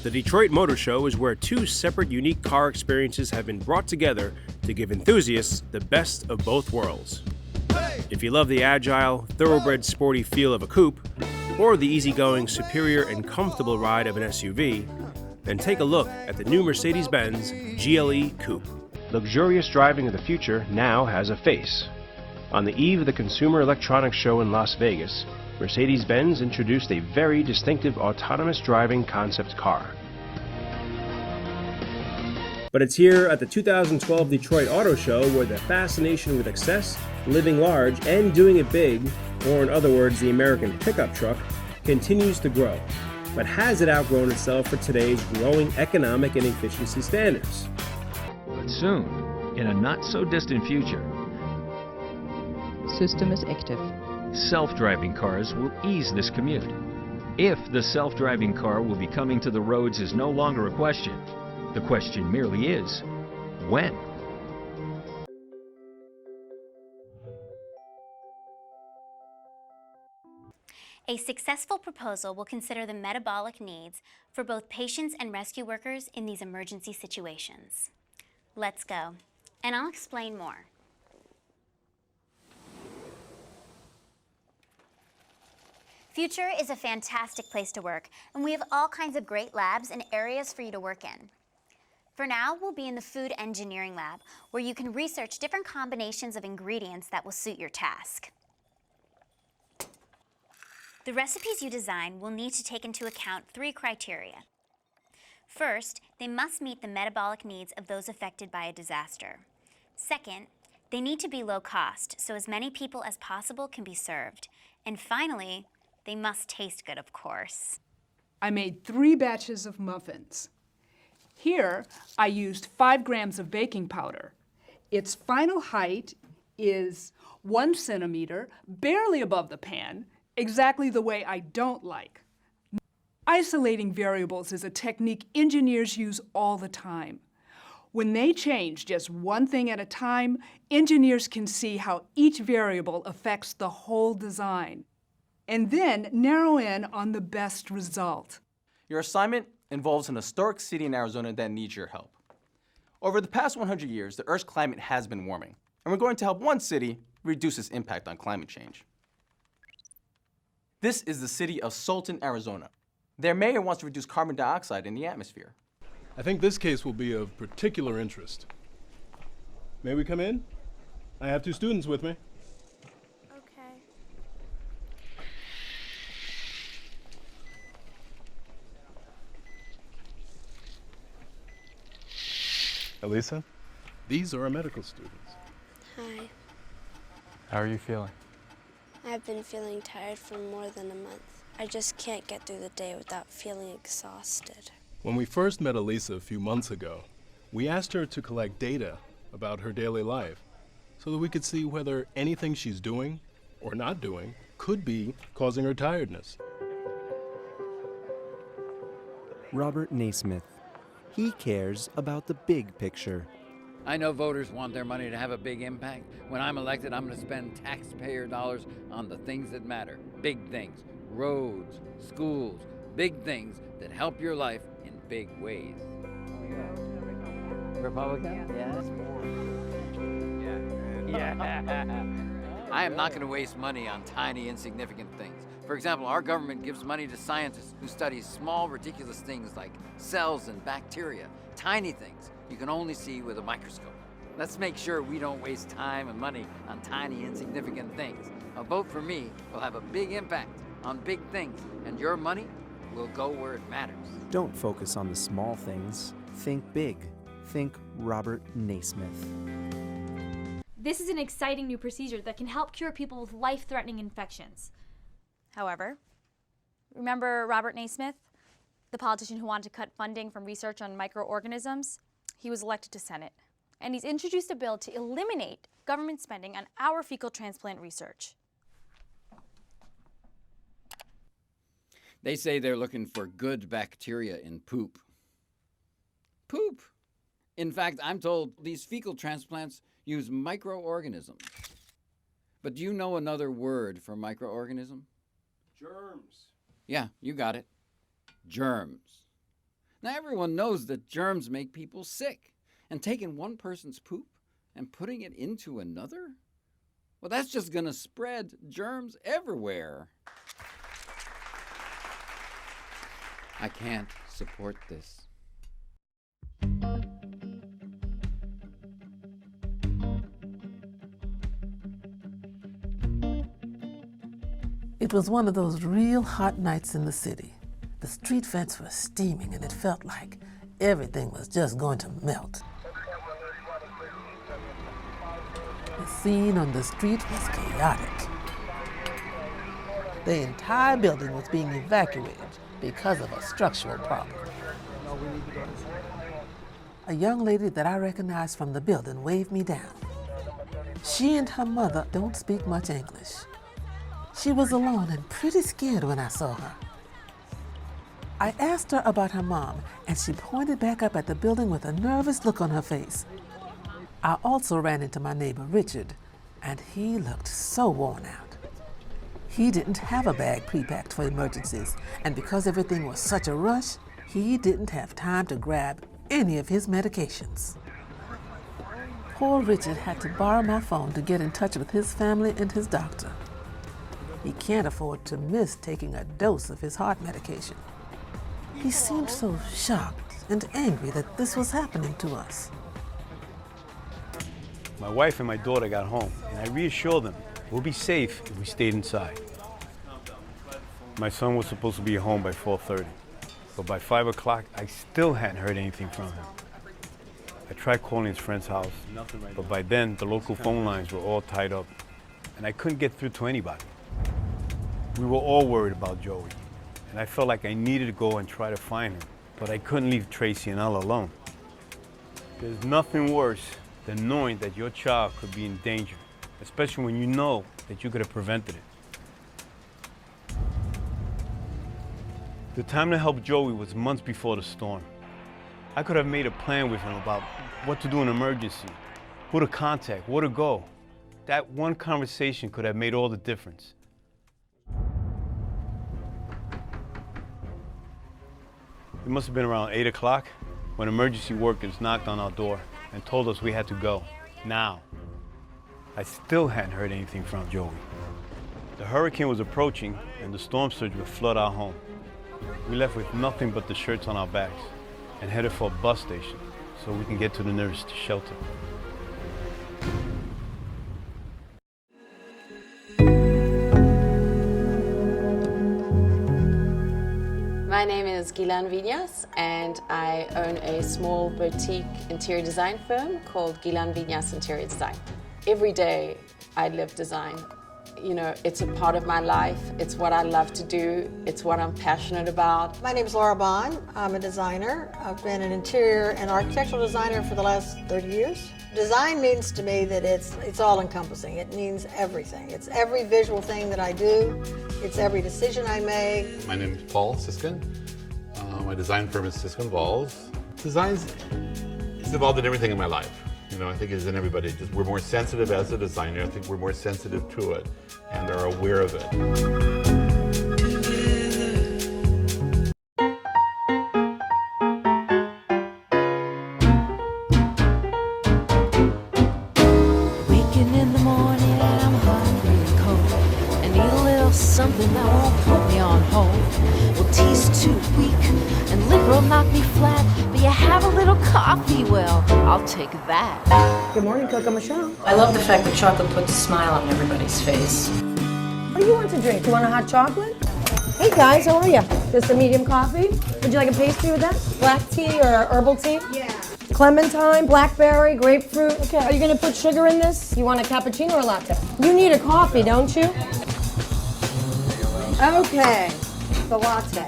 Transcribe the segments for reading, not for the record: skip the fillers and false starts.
The Detroit Motor Show is where two separate unique car experiences have been brought together to give enthusiasts the best of both worlds. If you love the agile, thoroughbred sporty feel of a coupe, or the easygoing, superior, and comfortable ride of an SUV, then take a look at the new Mercedes-Benz GLE Coupe. Luxurious driving of the future now has a face. On the eve of the Consumer Electronics Show in Las Vegas, Mercedes-Benz introduced a very distinctive autonomous driving concept car. But it's here at the 2012 Detroit Auto Show where the fascination with excess, living large, and doing it big, or in other words, the American pickup truck, continues to grow. But has it outgrown itself for today's growing economic and efficiency standards? But soon, in a not-so-distant future, System is active. self-driving cars will ease this commute. If the self-driving car will be coming to the roads is no longer a question. The question merely is, when? A successful proposal will consider the metabolic needs for both patients and rescue workers in these emergency situations. Let's go, and I'll explain more. Future is a fantastic place to work, and we have all kinds of great labs and areas for you to work in. For now, we'll be in the food engineering lab, where you can research different combinations of ingredients that will suit your task. The recipes you design will need to take into account 3 criteria. First, they must meet the metabolic needs of those affected by a disaster. Second, they need to be low cost, so as many people as possible can be served. And finally, they must taste good, of course. I made 3 batches of muffins. Here, I used 5 grams of baking powder. Its final height is 1 centimeter, barely above the pan, exactly the way I don't like. Isolating variables is a technique engineers use all the time. When they change just one thing at a time, engineers can see how each variable affects the whole design, and then narrow in on the best result. Your assignment involves an historic city in Arizona that needs your help. Over the past 100 years, the Earth's climate has been warming, and we're going to help one city reduce its impact on climate change. This is the city of Sultan, Arizona. Their mayor wants to reduce carbon dioxide in the atmosphere. I think this case will be of particular interest. May we come in? I have 2 students with me. Okay. Elisa, these are our medical students. Hi. How are you feeling? I've been feeling tired for more than a month. I just can't get through the day without feeling exhausted. When we first met Elisa a few months ago, we asked her to collect data about her daily life so that we could see whether anything she's doing or not doing could be causing her tiredness. Robert Naismith. He cares about the big picture. I know voters want their money to have a big impact. When I'm elected, I'm going to spend taxpayer dollars on the things that matter. Big things. Roads, schools, big things that help your life in big ways. Republican? Yeah. I am not going to waste money on tiny, insignificant things. For example, our government gives money to scientists who study small, ridiculous things like cells and bacteria, tiny things you can only see with a microscope. Let's make sure we don't waste time and money on tiny, insignificant things. A vote for me will have a big impact on big things, and your money will go where it matters. Don't focus on the small things. Think big. Think Robert Naismith. This is an exciting new procedure that can help cure people with life-threatening infections. However, remember Robert Naismith, the politician who wanted to cut funding from research on microorganisms? He was elected to Senate, and he's introduced a bill to eliminate government spending on our fecal transplant research. They say they're looking for good bacteria in poop. Poop! In fact, I'm told these fecal transplants use microorganisms. But do you know another word for microorganism? Germs. Yeah, you got it. Germs. Now, everyone knows that germs make people sick, and taking one person's poop and putting it into another? Well, that's just gonna spread germs everywhere. I can't support this. It was one of those real hot nights in the city. The street vents were steaming and it felt like everything was just going to melt. The scene on the street was chaotic. The entire building was being evacuated because of a structural problem. A young lady that I recognized from the building waved me down. She and her mother don't speak much English. She was alone and pretty scared when I saw her. I asked her about her mom, and she pointed back up at the building with a nervous look on her face. I also ran into my neighbor, Richard, and he looked so worn out. He didn't have a bag pre-packed for emergencies, and because everything was such a rush, he didn't have time to grab any of his medications. Poor Richard had to borrow my phone to get in touch with his family and his doctor. He can't afford to miss taking a dose of his heart medication. He seemed so shocked and angry that this was happening to us. My wife and my daughter got home, and I reassured them we'll be safe if we stayed inside. My son was supposed to be home by 4:30, but by 5 o'clock, I still hadn't heard anything from him. I tried calling his friend's house, but by then, the local phone lines were all tied up, and I couldn't get through to anybody. We were all worried about Joey, and I felt like I needed to go and try to find him, but I couldn't leave Tracy and Elle alone. There's nothing worse than knowing that your child could be in danger, especially when you know that you could have prevented it. The time to help Joey was months before the storm. I could have made a plan with him about what to do in an emergency, who to contact, where to go. That one conversation could have made all the difference. It must have been around 8 o'clock when emergency workers knocked on our door and told us we had to go, now. I still hadn't heard anything from Joey. The hurricane was approaching and the storm surge would flood our home. We left with nothing but the shirts on our backs and headed for a bus station so we can get to the nearest shelter. My name is Gilan Viñas, and I own a small boutique interior design firm called Gilan Viñas Interior Design. Every day I live design. You know, it's a part of my life. It's what I love to do. It's what I'm passionate about. My name is Laura Bond. I'm a designer. I've been an interior and architectural designer for the last 30 years. Design means to me that it's all-encompassing. It means everything. It's every visual thing that I do. It's every decision I make. My name is Paul Siskin. My design firm is Siskin Walls. Designs is involved in everything in my life. You know, I think it's in everybody. Just we're more sensitive as a designer. I think we're more sensitive to it and are aware of it. Waking in the morning and I'm hungry and cold. I need a little something that won't put me on hold. Well, tea's too weak and liquor will knock me flat. But you have a little coffee, well, I'll take that. Good morning, Coco Michelle. I love the fact that chocolate puts a smile on everybody's face. What do you want to drink? You want a hot chocolate? Hey guys, how are you? Just a medium coffee? Would you like a pastry with that? Black tea or herbal tea? Yeah. Clementine, blackberry, grapefruit. Okay, are you gonna put sugar in this? You want a cappuccino or a latte? You need a coffee, don't you? Okay, the latte.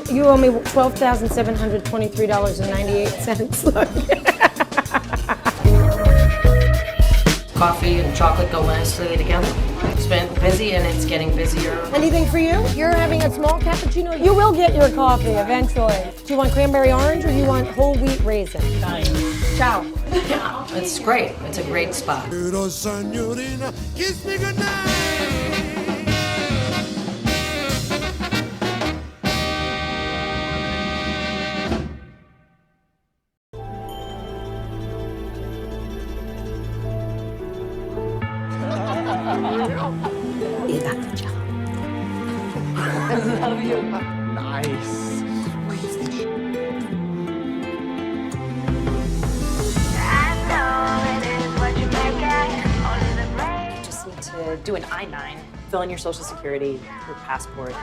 You owe me $12,723.98. Coffee and chocolate go nicely together. It's been busy and it's getting busier. Anything for you? You're having a small cappuccino? You will get your coffee eventually. Do you want cranberry orange or do you want whole wheat raisin? Ciao. Yeah, it's great. It's a great spot. You got the job. I love you. Nice. You just need to do an I-9, fill in your social security, your passport.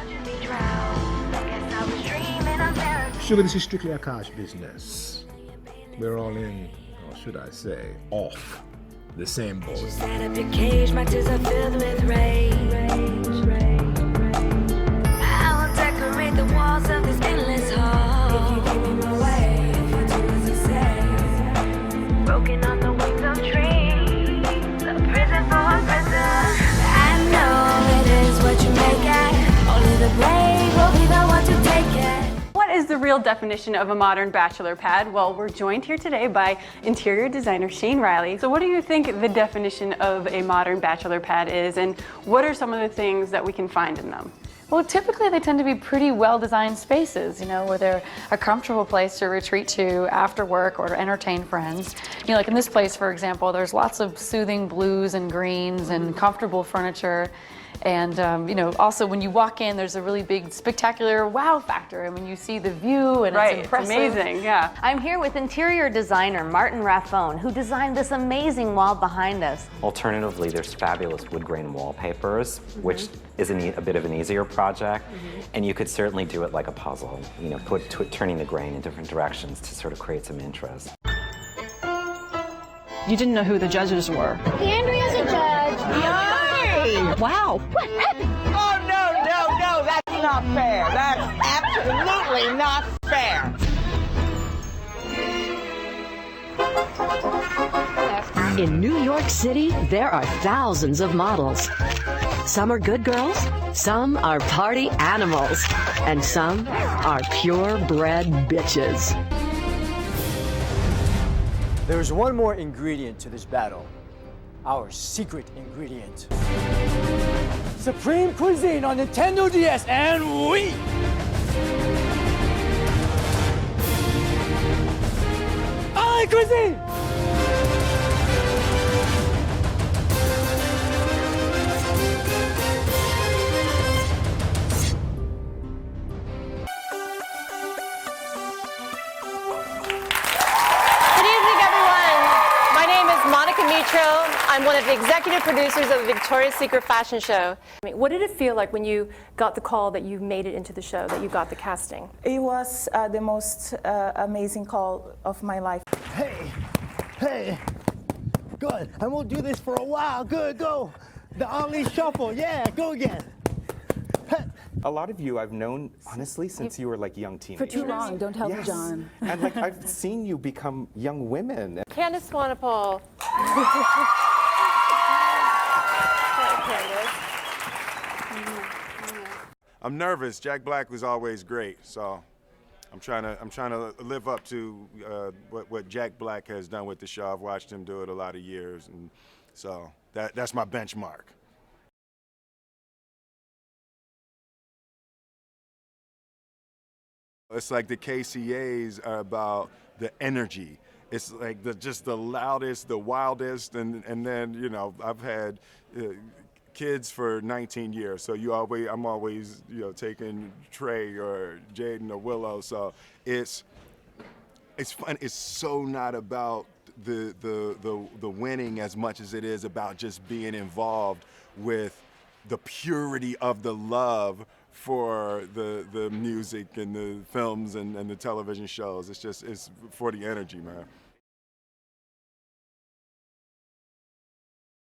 Sugar, this is strictly a cash business. We're all in, or should I say, off the same boat. Set up your cage, my tears are filled with rage. I will decorate the walls of this endless hall. If you give me my way, if you do as I say. Broken on the wings of dreams, a prison for a prison. I know it is what you make it. Only the brave will be the one to take it. What is the real definition of a modern bachelor pad? Well, we're joined here today by interior designer Shane Riley. So what do you think the definition of a modern bachelor pad is, and what are some of the things that we can find in them? Well, typically they tend to be pretty well-designed spaces, you know, where they're a comfortable place to retreat to after work or to entertain friends. You know, like in this place, for example, there's lots of soothing blues and greens and comfortable furniture. And, you know, also when you walk in, there's a really big, spectacular wow factor. And when you see the view, and Right, it's impressive. it's amazing, yeah. I'm here with interior designer Martin Raffone, who designed this amazing wall behind us. Alternatively, there's fabulous wood grain wallpapers, which is a bit of an easier project. And you could certainly do it like a puzzle, you know, turning the grain in different directions to sort of create some interest. You didn't know who the judges were. Andrea's a judge. Hi! Wow. What happened? Oh, no, that's not fair. That's absolutely not fair. In New York City, there are thousands of models. Some are good girls, some are party animals, and some are purebred bitches. There's one more ingredient to this battle. Our secret ingredient. Supreme Cuisine on Nintendo DS and Wii! I like cuisine! I'm one of the executive producers of the Victoria's Secret fashion show. I mean, what did it feel like when you got the call that you made it into the show, that you got the casting? It was the most amazing call of my life. Hey, good. And we'll do this for a while. Good, go. The Unleashed Shuffle, yeah, go again. A lot of you I've known, honestly, since you were like young teenagers. For too long, don't tell me, Yes. John. And like I've seen you become young women. Candace Swanepoel. I'm nervous. Jack Black was always great, so I'm trying to live up to what Jack Black has done with the show. I've watched him do it a lot of years, and so that's my benchmark. It's like the KCAs are about the energy. It's like just the loudest, the wildest, and then, you know, I've had kids for 19 years, so I'm always, you know, taking Trey or Jaden or Willow, so it's fun. It's so not about the winning as much as it is about just being involved with the purity of the love for the music and the films and the television shows. It's for the energy, man.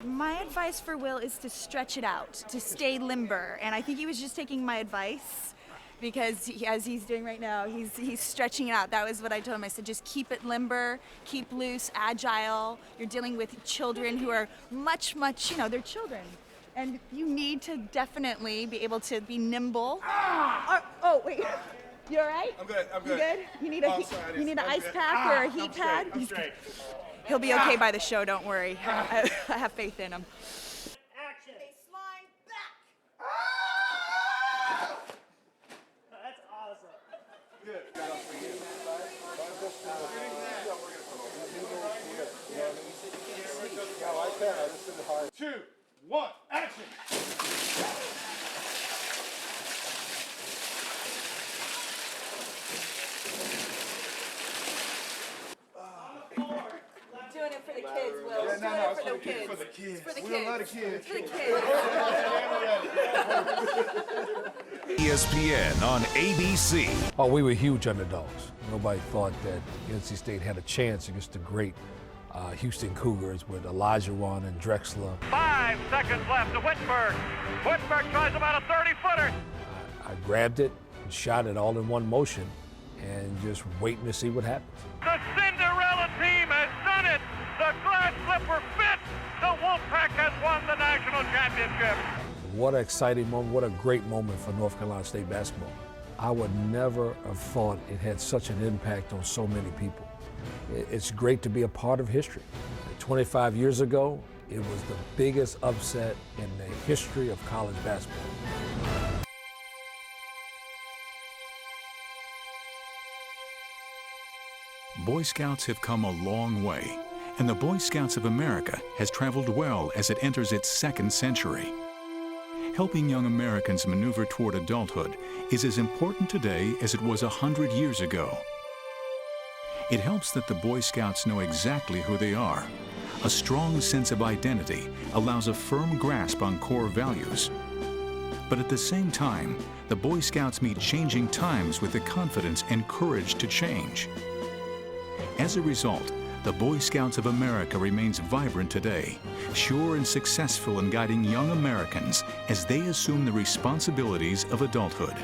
My advice for Will is to stretch it out, to stay limber, and I think he was just taking my advice because as he's doing right now, he's stretching it out. That was what I told him. I said, just keep it limber, keep loose, agile. You're dealing with children who are much, you know, they're children. And you need to definitely be able to be nimble. Oh, wait. You all right? I'm good. You good? You need an ice pack or a heat pad? I'm straight. He'll be okay by the show, don't worry. I have faith in him. Action. They slime back. That's awesome. Good. 1, action! Doing it for the kids, Will. Doing it for the kids. For the kids. For the We don't kids. love the kids. For the kids. ESPN on ABC. Oh, we were huge underdogs. Nobody thought that NC State had a chance against the great Houston Cougars with Elijah Wan and Drexler. 5 seconds left to Whitberg. Whitberg tries about a 30-footer. I grabbed it and shot it all in one motion and just waiting to see what happens. The Cinderella team has done it. The glass slipper fits. The Wolfpack has won the national championship. What an exciting moment, what a great moment for North Carolina State basketball. I would never have thought it had such an impact on so many people. It's great to be a part of history. 25 years ago, it was the biggest upset in the history of college basketball. Boy Scouts have come a long way, and the Boy Scouts of America has traveled well as it enters its second century. Helping young Americans maneuver toward adulthood is as important today as it was 100 years ago. It helps that the Boy Scouts know exactly who they are. A strong sense of identity allows a firm grasp on core values. But at the same time, the Boy Scouts meet changing times with the confidence and courage to change. As a result, the Boy Scouts of America remains vibrant today, sure and successful in guiding young Americans as they assume the responsibilities of adulthood.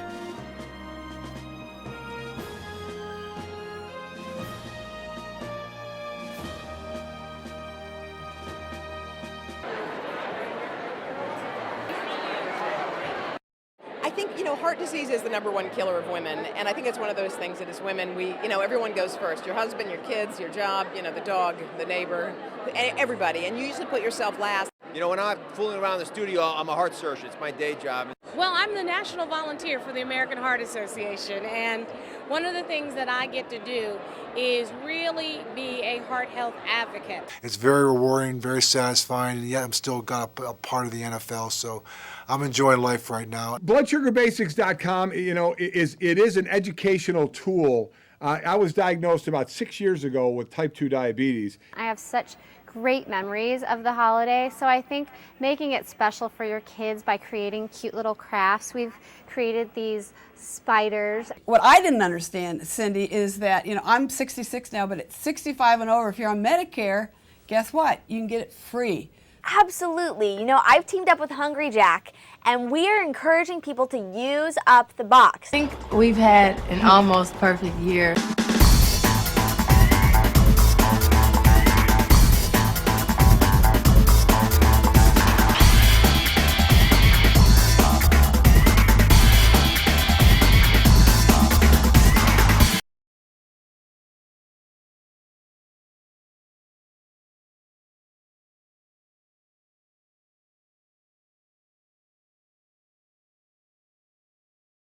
I think, heart disease is the #1 killer of women, and I think it's one of those things that as women, everyone goes first. Your husband, your kids, your job, the dog, the neighbor, everybody, and you usually put yourself last. When I'm fooling around the studio, I'm a heart surgeon. It's my day job. Well, I'm the national volunteer for the American Heart Association, and one of the things that I get to do is really be a heart health advocate. It's very rewarding, very satisfying, and yet I'm still got a part of the NFL, so I'm enjoying life right now. BloodSugarBasics.com, it is an educational tool. I was diagnosed about 6 years ago with type 2 diabetes. I have such great memories of the holiday, so I think making it special for your kids by creating cute little crafts. We've created these spiders. What I didn't understand, Cindy, is that, I'm 66 now, but at 65 and over, if you're on Medicare, guess what? You can get it free. Absolutely. I've teamed up with Hungry Jack, and we are encouraging people to use up the box. I think we've had an almost perfect year.